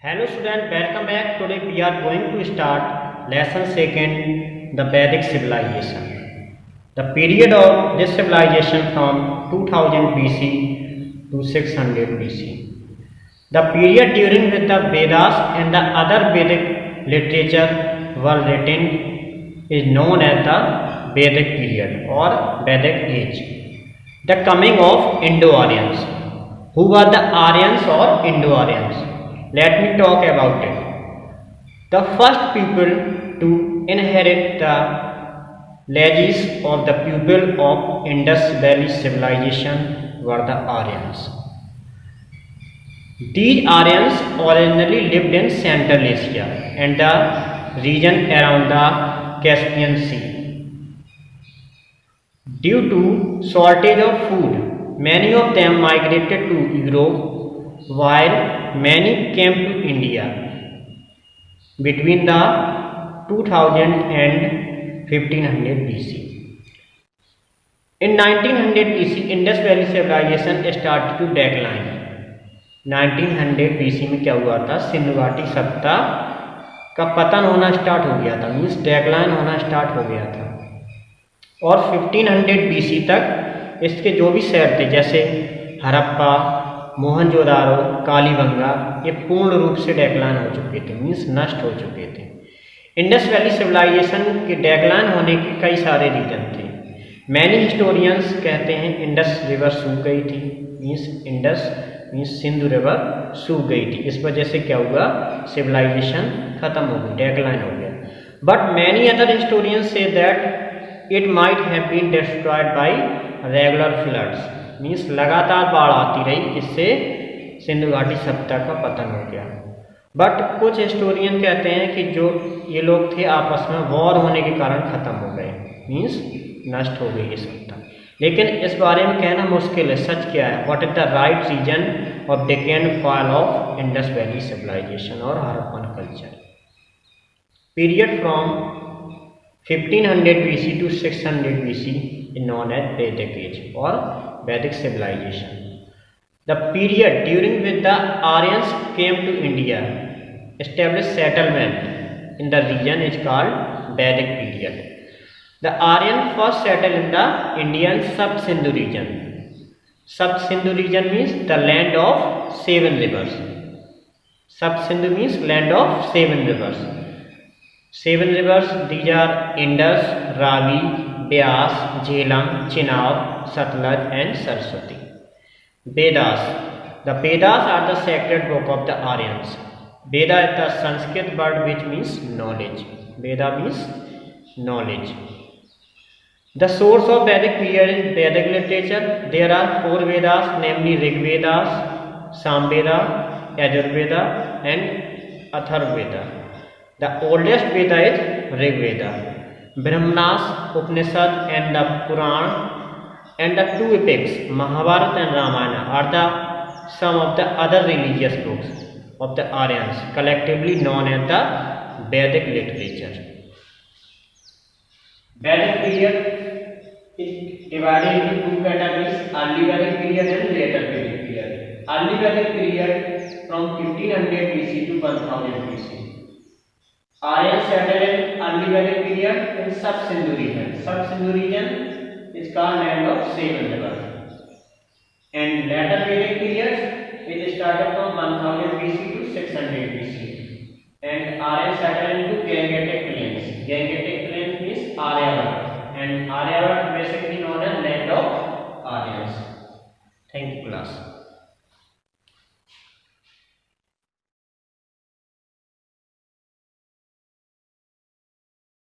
Hello student, welcome back. Today we are going to start lesson second, the Vedic civilization. The period of this civilization from 2000 BC to 600 BC. The period during which the Vedas and the other Vedic literature were written is known as the Vedic period or Vedic age. The coming of Indo-Aryans. Who were the Aryans or Indo-Aryans? Let me talk about it. The first people to inherit the lineages of the people of Indus Valley civilization were the Aryans. These Aryans originally lived in Central Asia and the region around the Caspian Sea. Due to shortage of food, many of them migrated to Europe while many came to India between the 2000 and 1500 BC. In 1900 BC, Indus Valley civilization started to decline. 1900 BC में क्या हुआ था? सिंधु घाटी सभ्यता का पतन होना start हो गया था, मीन्स डेक्लाइन होना स्टार्ट हो गया था। और 1500 BC तक इसके जो भी शहर थे जैसे हड़प्पा, मोहनजोदारो, कालीबंगा, ये पूर्ण रूप से डेक्लाइन हो चुके थे, मीन्स नष्ट हो चुके थे। इंडस वैली सिविलाइजेशन के डेक्लाइन होने के कई सारे रीजन थे। मैनी हिस्टोरियंस कहते हैं इंडस रिवर सूख गई थी, means Indus means Sindhu river सूख गई थी, इस वजह से क्या हुआ? सिविलाइजेशन खत्म हो गई, डेक्लाइन हो गया। But many other historians say that it might have been destroyed by regular floods, means लगातार बाढ़ आती रही, इससे सिंधु घाटी सभ्यता का पतन हो गया। बट कुछ हिस्टोरियन कहते हैं कि जो ये लोग थे आपस में वॉर होने के कारण खत्म हो गए, मीन्स नष्ट हो गई ये सभ्यता। लेकिन इस बारे में कहना मुश्किल है, सच क्या है? What is the right reason of decline fall of Indus valley civilisation और Harappan culture? Period from 1500 BC to 600 BC is known as Vedic age or Vedic civilization. The period during which the Aryans came to India, established settlement in the region is called Vedic period. The Aryans first settled in the Indian sub-Sindhu region. Sub-Sindhu region means the land of 7 rivers. Sub-Sindhu means land of 7 rivers. 7 rivers, these are Indus, Ravi, Beas, Jhelum, Chenab, Satluj and Saraswati. Vedas. The Vedas are the sacred book of the Aryans. Veda is the Sanskrit word which means knowledge. Veda means knowledge. The source of Vedic period is Vedic literature. There are 4 Vedas, namely Rig Vedas, Samveda, Yajurveda and Atharvaveda. The oldest Veda is Rig Veda. Brahmanas, Upanishad and the Puran and the 2 epics, Mahabharata and Ramayana, are the some of the other religious books of the Aryans, collectively known as the Vedic literature. Vedic period is divided into 2 categories: early Vedic period and later Vedic period. Early Vedic period from 1500 BC to 1000 BC. Aryans settled in early Vedic period in sub-Sindhu region. Sub-Sindhu region is called land of 7 rivers. And later Vedic period it started from 1000 BC to 600 BC. And Aryans settled into Gangetic plains. Gangetic plains means Aryavarta. And Aryavarta